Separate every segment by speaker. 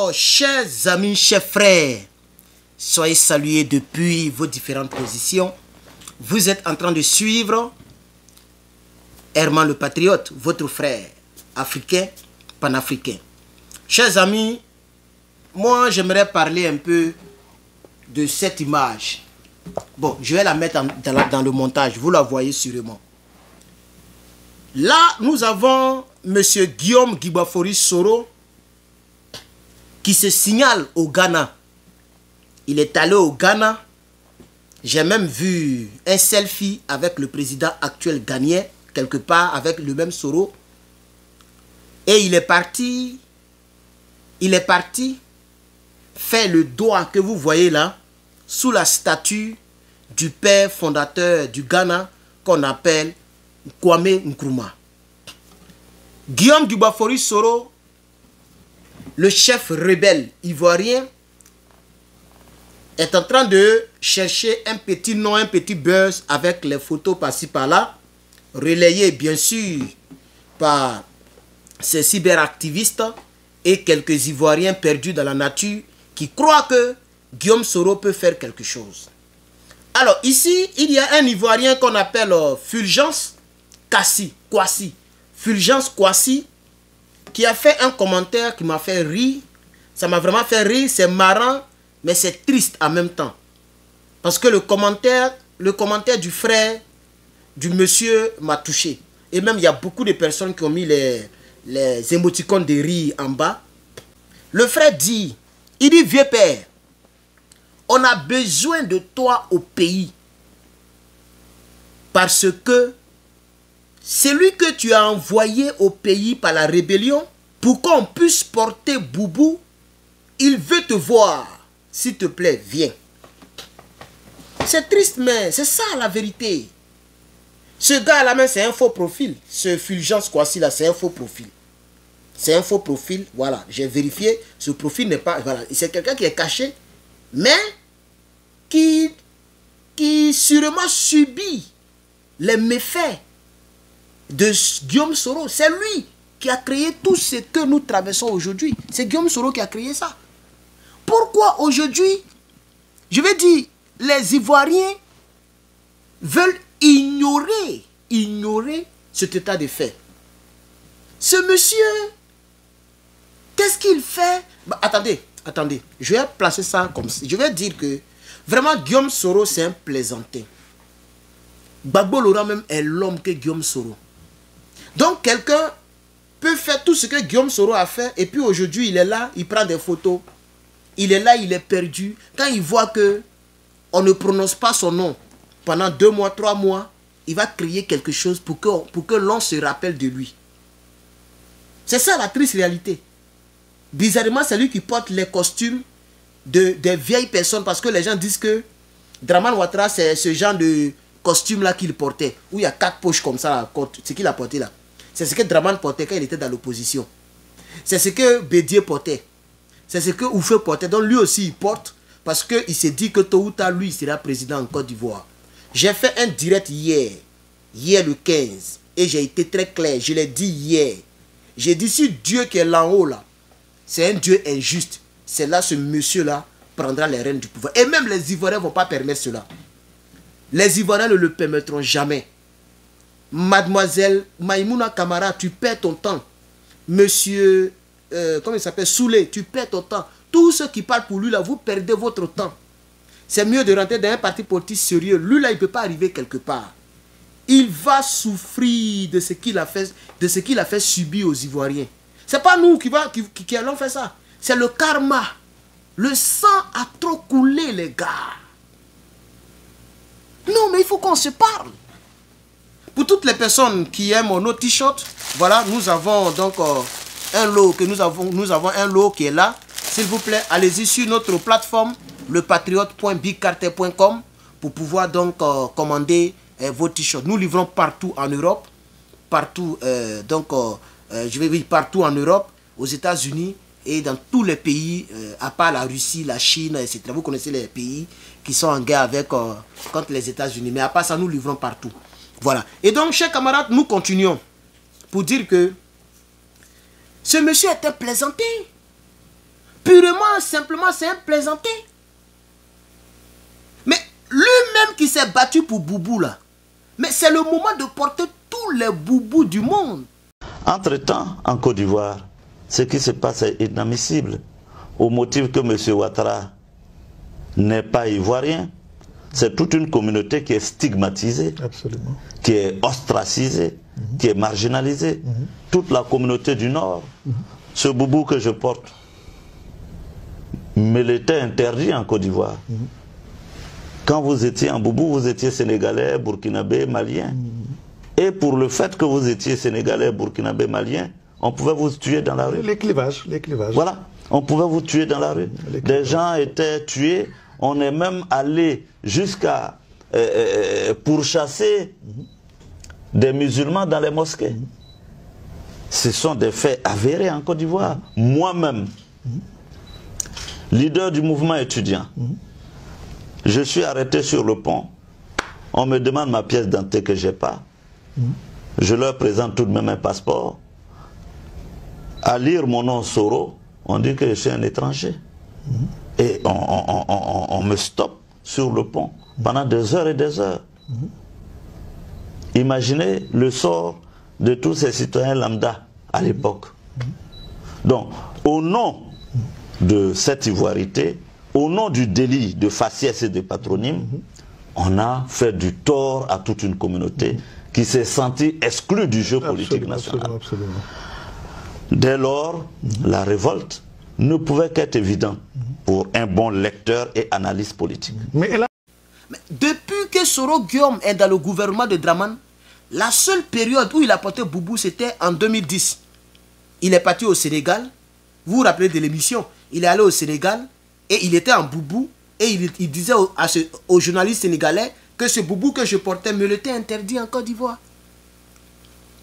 Speaker 1: Alors, chers amis, chers frères, soyez salués depuis vos différentes positions. Vous êtes en train de suivre Herman le Patriote, votre frère africain, panafricain. Chers amis, moi j'aimerais parler un peu de cette image. Bon, je vais la mettre dans le montage, vous la voyez sûrement. Là, nous avons M. Guillaume Guibafori Soro qui se signale au Ghana. Il est allé au Ghana. J'ai même vu un selfie avec le président actuel ghanéen, quelque part avec le même Soro. Et il est parti faire le doigt que vous voyez là, sous la statue du père fondateur du Ghana qu'on appelle Kwame Nkrumah. Guillaume Guibafori Soro, le chef rebelle ivoirien, est en train de chercher un petit nom, un petit buzz avec les photos par-ci par-là, relayées bien sûr par ces cyberactivistes et quelques Ivoiriens perdus dans la nature qui croient que Guillaume Soro peut faire quelque chose. Alors ici, il y a un Ivoirien qu'on appelle Fulgence Kwasi, Fulgence Kwasi, qui a fait un commentaire qui m'a fait rire. Ça m'a vraiment fait rire, c'est marrant, mais c'est triste en même temps. Parce que le commentaire du frère, du monsieur m'a touché. Et même il y a beaucoup de personnes qui ont mis les émoticônes de rire en bas. Le frère dit, il dit, vieux père, on a besoin de toi au pays. Parce que celui que tu as envoyé au pays par la rébellion, pour qu'on puisse porter Boubou, il veut te voir. S'il te plaît, viens. C'est triste, mais c'est ça la vérité. Ce gars là, c'est un faux profil. Ce Fulgence Kwasi là, c'est un faux profil. C'est un faux profil, voilà. J'ai vérifié, ce profil n'est pas... Voilà, c'est quelqu'un qui est caché, mais qui sûrement subit les méfaits de Guillaume Soro. C'est lui qui a créé tout ce que nous traversons aujourd'hui. C'est Guillaume Soro qui a créé ça. Pourquoi aujourd'hui, je vais dire, les Ivoiriens veulent ignorer cet état de fait? Ce monsieur, qu'est-ce qu'il fait? Bah, attendez, je vais placer ça comme ça. Je vais dire que vraiment Guillaume Soro, c'est un plaisantin. Gbagbo Laurent même est l'homme que Guillaume Soro. Donc quelqu'un peut faire tout ce que Guillaume Soro a fait et puis aujourd'hui il est là, il prend des photos. Il est là, il est perdu. Quand il voit que on ne prononce pas son nom pendant 2 mois, 3 mois, il va créer quelque chose pour que l'on se rappelle de lui. C'est ça la triste réalité. Bizarrement, c'est lui qui porte les costumes des vieilles personnes parce que les gens disent que Draman Ouattara, c'est ce genre de costume-là qu'il portait, où il y a 4 poches comme ça à la côte. Ce qu'il a porté là. C'est ce que Draman portait quand il était dans l'opposition. C'est ce que Bédier portait. C'est ce que Oufé portait. Donc lui aussi il porte parce qu'il s'est dit que tôt ou tard lui il sera président en Côte d'Ivoire. J'ai fait un direct hier le 15. Et j'ai été très clair. Je l'ai dit hier. J'ai dit si Dieu qui est là en haut là, c'est un Dieu injuste. C'est là ce monsieur là prendra les rênes du pouvoir. Et même les Ivoiriens ne vont pas permettre cela. Les Ivoiriens ne le permettront jamais. Mademoiselle Maïmouna Kamara, tu perds ton temps. Monsieur... comment il s'appelle, Soulé, tu perds ton temps. Tous ceux qui parlent pour lui là, vous perdez votre temps. C'est mieux de rentrer dans un parti politique sérieux. Lui là, il ne peut pas arriver quelque part. Il va souffrir de ce qu'il a fait, subir aux Ivoiriens. C'est pas nous qui allons faire ça. C'est le karma. Le sang a trop coulé, les gars. Non, mais il faut qu'on se parle. Pour toutes les personnes qui aiment nos t-shirts, voilà, nous avons donc un lot que nous avons un lot qui est là. S'il vous plaît, allez-y sur notre plateforme lepatriote.bigcartel.com pour pouvoir donc commander vos t-shirts. Nous livrons partout en Europe, partout partout en Europe, aux États-Unis et dans tous les pays à part la Russie, la Chine, etc. Vous connaissez les pays qui sont en guerre avec contre les États-Unis, mais à part ça, nous livrons partout. Voilà. Et donc, chers camarades, nous continuons pour dire que ce monsieur était plaisanté. Pur simplement, c'est un plaisanté. Mais lui-même qui s'est battu pour Boubou, là, mais c'est le moment de porter tous les boubous du monde.
Speaker 2: Entre-temps, en Côte d'Ivoire, ce qui se passe est inadmissible. Au motif que M. Ouattara n'est pas ivoirien, c'est toute une communauté qui est stigmatisée, absolument, qui est ostracisée, qui est marginalisée. Toute la communauté du Nord, ce boubou que je porte, me l'était interdit en Côte d'Ivoire. Quand vous étiez en boubou, vous étiez sénégalais, burkinabé, malien. Et pour le fait que vous étiez sénégalais, burkinabé, malien, on pouvait vous tuer dans la rue. Les clivages. Voilà, on pouvait vous tuer dans la rue. Des gens étaient tués. On est même allé jusqu'à pourchasser des musulmans dans les mosquées. Ce sont des faits avérés en Côte d'Ivoire. Moi-même, leader du mouvement étudiant, je suis arrêté sur le pont. On me demande ma pièce d'identité que je n'ai pas. Je leur présente tout de même un passeport. À lire mon nom Soro, on dit que je suis un étranger. Et on me stoppe sur le pont pendant des heures et des heures. Imaginez le sort de tous ces citoyens lambda à l'époque. Donc, au nom de cette ivoirité, au nom du délit de faciès et de patronyme, on a fait du tort à toute une communauté qui s'est sentie exclue du jeu politique national. Absolument. Dès lors, la révolte ne pouvait qu'être évidente pour un bon lecteur et analyste politique. Mais
Speaker 1: depuis que Soro Guillaume est dans le gouvernement de Dramane, la seule période où il a porté Boubou, c'était en 2010. Il est parti au Sénégal. Vous vous rappelez de l'émission? Il est allé au Sénégal et il était en Boubou. Et il disait aux journalistes sénégalais que ce Boubou que je portais me l'était interdit en Côte d'Ivoire.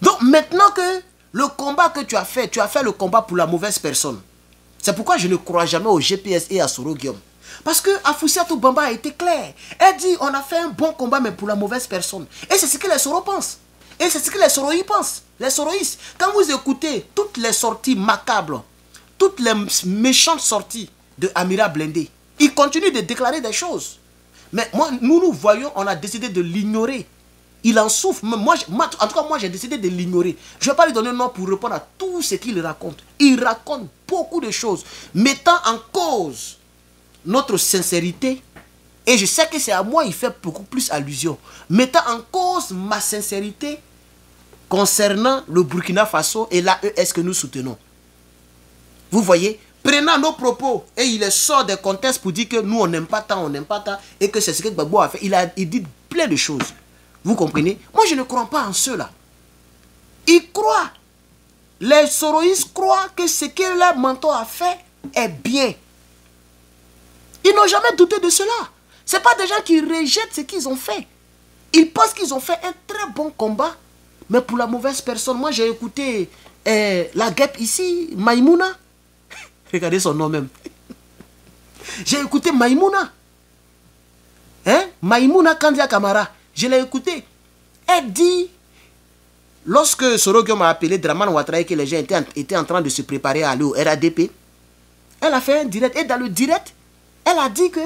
Speaker 1: Donc maintenant que le combat que tu as fait le combat pour la mauvaise personne. C'est pourquoi je ne crois jamais au GPS et à Soro Guillaume. Parce que Afoussiatou Bamba a été clair. Elle dit on a fait un bon combat mais pour la mauvaise personne. Et c'est ce que les Soro pensent. Et c'est ce que les Soroïs pensent. Les Soroïs. Quand vous écoutez toutes les sorties macabres, toutes les méchantes sorties de Amira Blindé, il continue de déclarer des choses. Mais moi, nous voyons, on a décidé de l'ignorer. Il en souffre. Moi, en tout cas, moi, j'ai décidé de l'ignorer. Je ne vais pas lui donner un nom pour répondre à tout ce qu'il raconte. Il raconte beaucoup de choses, mettant en cause notre sincérité. Et je sais que c'est à moi, il fait beaucoup plus allusion. Mettant en cause ma sincérité concernant le Burkina Faso et l'AES que nous soutenons. Vous voyez, prenant nos propos et il sort des contextes pour dire que nous on n'aime pas tant, et que c'est ce que Gbagbo a fait. Il dit plein de choses. Vous comprenez? Moi je ne crois pas en cela. Ils croient. Les Soroïstes croient que ce que leur mentor a fait est bien. Ils n'ont jamais douté de cela. Ce n'est pas des gens qui rejettent ce qu'ils ont fait. Ils pensent qu'ils ont fait un très bon combat, mais pour la mauvaise personne. Moi j'ai écouté la guêpe ici, Maïmouna. Regardez son nom même. J'ai écouté Maïmouna. Hein? Maïmouna Kandia Kamara. Je l'ai écouté. Elle dit, lorsque Soro Guillaume m'a appelé Dramane Ouattara et que les gens étaient en train de se préparer à aller au RADP, elle a fait un direct. Et dans le direct, elle a dit que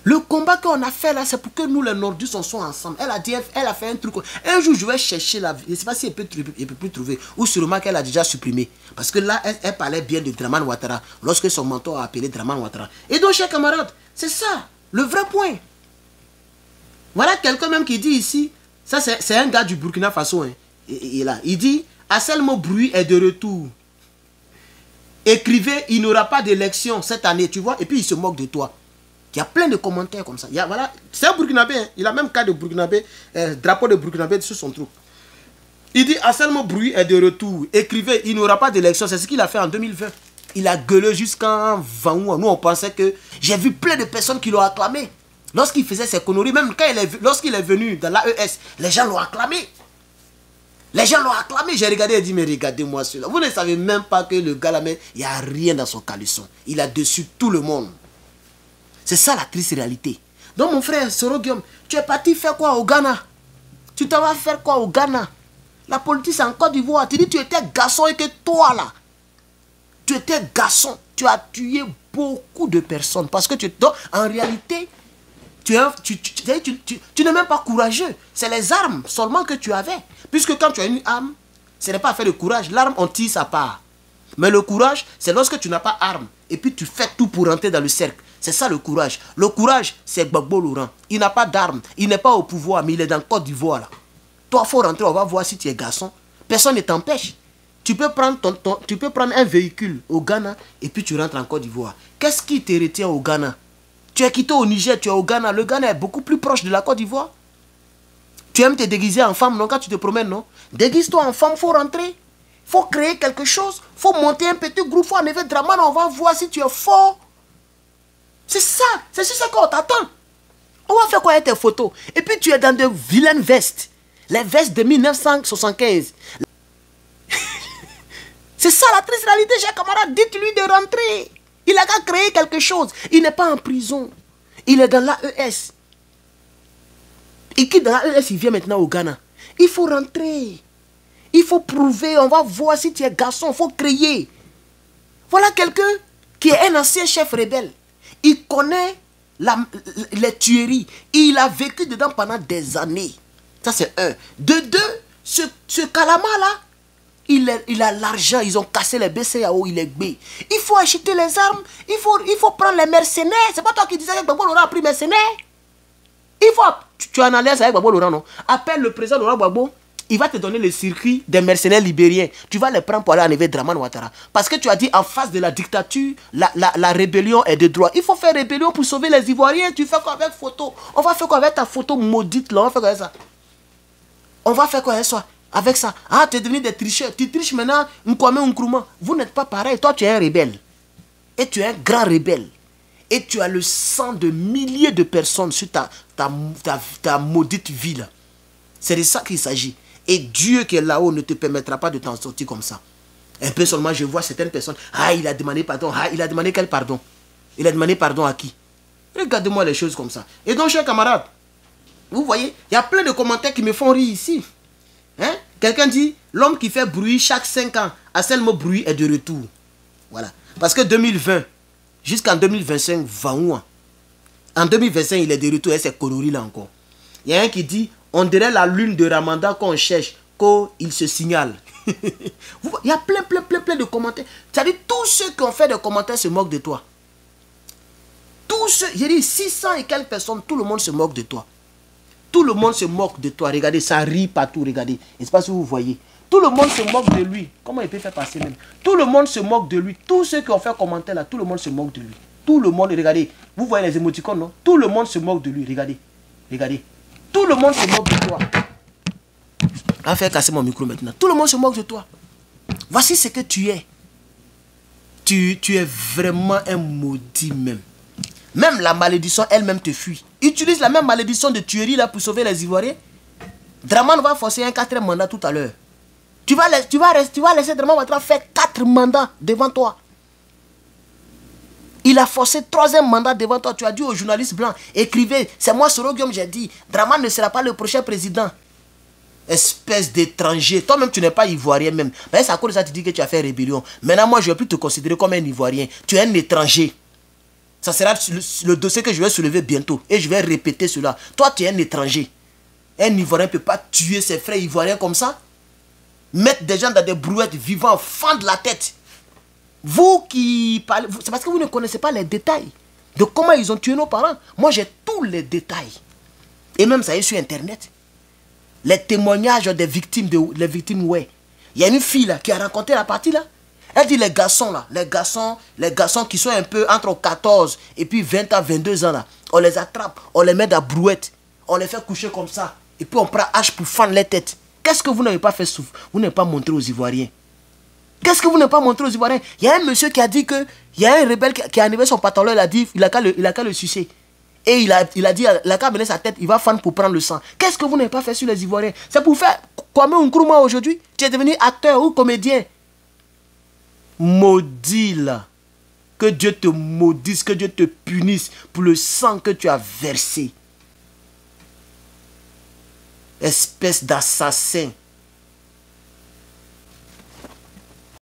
Speaker 1: le combat qu'on a fait là, c'est pour que nous les Nordistes on soit ensemble. Elle a dit, elle a fait un truc. Un jour, je vais chercher la. Je ne sais pas si elle peut plus trouver. Ou sûrement qu'elle a déjà supprimé. Parce que là, elle parlait bien de Dramane Ouattara. Lorsque son mentor a appelé Dramane Ouattara. Et donc, chers camarades, c'est ça, le vrai point. Voilà quelqu'un même qui dit ici, ça c'est un gars du Burkina Faso. Hein, il dit, Anselmo Bruy est de retour. Écrivez, il n'y aura pas d'élection cette année, tu vois. Et puis il se moque de toi. Il y a plein de commentaires comme ça. Voilà, c'est un Burkinabé. Hein. Il a même cas de Burkinabé, drapeau de Burkinabé sur son trou. Il dit, Anselmo Bruy est de retour. Écrivez, il n'y aura pas d'élection. C'est ce qu'il a fait en 2020. Il a gueulé jusqu'en 20 mois. Nous, on pensait que... J'ai vu plein de personnes qui l'ont acclamé. Lorsqu'il faisait ses conneries, même lorsqu'il est venu dans l'AES, les gens l'ont acclamé. Les gens l'ont acclamé. J'ai regardé et dit, mais regardez-moi cela. Vous ne savez même pas que le gars là, il n'y a rien dans son caleçon. Il a dessus tout le monde. C'est ça la triste réalité. Donc mon frère, Soro Guillaume, tu es parti faire quoi au Ghana? Tu t'en vas faire quoi au Ghana? La politique c'est en Côte d'Ivoire. Tu dis tu étais garçon et que toi là, Tu étais garçon. Tu as tué beaucoup de personnes. Parce que donc, en réalité, tu n'es même pas courageux. C'est les armes seulement que tu avais. Puisque quand tu as une arme, ce n'est pas fait de courage. L'arme, on tire sa part. Mais le courage, c'est lorsque tu n'as pas d'arme. Et puis tu fais tout pour rentrer dans le cercle. C'est ça le courage. Le courage, c'est Gbagbo Laurent. Il n'a pas d'arme. Il n'est pas au pouvoir, mais il est dans le Côte d'Ivoire là. Toi, il faut rentrer, on va voir si tu es garçon. Personne ne t'empêche. Tu peux prendre un véhicule au Ghana et puis tu rentres en Côte d'Ivoire. Qu'est-ce qui te retient au Ghana? Tu es quitté au Niger, tu es au Ghana. Le Ghana est beaucoup plus proche de la Côte d'Ivoire. Tu aimes te déguiser en femme, non? Quand tu te promènes, non? Déguise-toi en femme, il faut rentrer. Il faut créer quelque chose. Il faut monter un petit groupe, il faut enlever Dramane, on va voir si tu es fort. C'est ça. C'est sur ça qu'on t'attend. On va faire quoi avec tes photos? Et puis tu es dans de vilaines vestes. Les vestes de 1975. C'est ça la triste réalité, chers camarades. Dites-lui de rentrer. Il a qu'à créer quelque chose. Il n'est pas en prison. Il est dans l'AES. Et qui dans l'AES, il vient maintenant au Ghana. Il faut rentrer. Il faut prouver. On va voir si tu es garçon. Il faut créer. Voilà quelqu'un qui est un ancien chef rebelle. Il connaît les tueries. Il a vécu dedans pendant des années. Ça, c'est un. De deux, ce Kalama-là, il a l'argent. Ils ont cassé les BCAO, il est gbé. Il faut acheter les armes. Il faut prendre les mercenaires. C'est pas toi qui disais que Gbagbo Laurent a pris mercenaires. Il faut. Tu en alliance avec Gbagbo Laurent, non? Appelle le président Laurent Gbagbo. Il va te donner le circuit des mercenaires libériens. Tu vas les prendre pour aller enlever Dramane Ouattara. Parce que tu as dit en face de la dictature, la rébellion est de droit. Il faut faire rébellion pour sauver les Ivoiriens. Tu fais quoi avec photo? On va faire quoi avec ta photo maudite là? On va faire quoi avec ça? On va faire quoi avec ça? Avec ça? Ah, tu es devenu des tricheurs. Tu triches maintenant, vous n'êtes pas pareil. Toi, tu es un rebelle. Et tu es un grand rebelle. Et tu as le sang de milliers de personnes sur ta maudite vie là. C'est de ça qu'il s'agit. Et Dieu qui est là-haut ne te permettra pas de t'en sortir comme ça. Un peu seulement, je vois certaines personnes. Ah, il a demandé pardon. Ah, il a demandé quel pardon? Il a demandé pardon à qui? Regardez-moi les choses comme ça. Et donc, chers camarades, vous voyez, il y a plein de commentaires qui me font rire ici. Hein? Quelqu'un dit, l'homme qui fait bruit chaque 5 ans, à seul mot bruit est de retour. Voilà. Parce que 2020, jusqu'en 2025, va où? En 2025, il est de retour et c'est conneries là encore. Il y a un qui dit, on dirait la lune de Ramadan qu'on cherche, qu'il se signale. Il y a plein de commentaires. C'est-à-dire, tous ceux qui ont fait des commentaires se moquent de toi. Tous ceux, j'ai dit 600 et quelques personnes, tout le monde se moque de toi. Tout le monde se moque de toi. Regardez, ça rit partout, regardez. Je ne sais pas si vous voyez. Tout le monde se moque de lui. Comment il peut faire passer même? Tout le monde se moque de lui. Tous ceux qui ont fait commentaire là, tout le monde se moque de lui. Tout le monde, regardez. Vous voyez les émoticônes, non? Tout le monde se moque de lui, regardez. Regardez. Tout le monde se moque de toi. On va faire casser mon micro maintenant. Tout le monde se moque de toi. Voici ce que tu es. Tu es vraiment un maudit même. Même la malédiction elle-même te fuit. Utilise la même malédiction de tuerie là pour sauver les Ivoiriens. Dramane va forcer un 4e mandat tout à l'heure. Tu vas laisser Dramane Ouattara faire 4 mandats devant toi. Il a forcé 3e mandat devant toi. Tu as dit aux journalistes blancs, écrivez, c'est moi Soro Guillaume, j'ai dit, Dramane ne sera pas le prochain président. Espèce d'étranger. Toi-même, tu n'es pas ivoirien même. Mais c'est à cause de ça que tu dis que tu as fait rébellion. Maintenant, moi, je ne vais plus te considérer comme un ivoirien. Tu es un étranger. Ça sera le dossier que je vais soulever bientôt. Et je vais répéter cela. Toi, tu es un étranger. Un ivoirien ne peut pas tuer ses frères ivoiriens comme ça. Mettre des gens dans des brouettes vivants, fendre la tête. Vous qui parlez, c'est parce que vous ne connaissez pas les détails de comment ils ont tué nos parents. Moi, j'ai tous les détails. Et même ça est sur Internet. Les témoignages des victimes, ouais. Il y a une fille là qui a raconté la partie là. Elle dit les garçons là, les garçons qui sont un peu entre 14 et puis 20 à 22 ans là. On les attrape, on les met dans la brouette, on les fait coucher comme ça. Et puis on prend hache pour fendre les têtes. Qu'est-ce que vous n'avez pas fait souffrir? Vous n'avez pas montré aux Ivoiriens. Qu'est-ce que vous n'avez pas montré aux Ivoiriens? Il y a un monsieur qui a dit que, il y a un rebelle qui a enlevé son pantalon, il a dit, il a qu'à le sucer. Et il a dit, il a qu'à mener sa tête, il va fendre pour prendre le sang. Qu'est-ce que vous n'avez pas fait sur les Ivoiriens? C'est pour faire Kwame Nkrumah aujourd'hui? Tu es devenu acteur ou comédien? Maudit là. Que Dieu te maudisse, que Dieu te punisse pour le sang que tu as versé. Espèce d'assassin.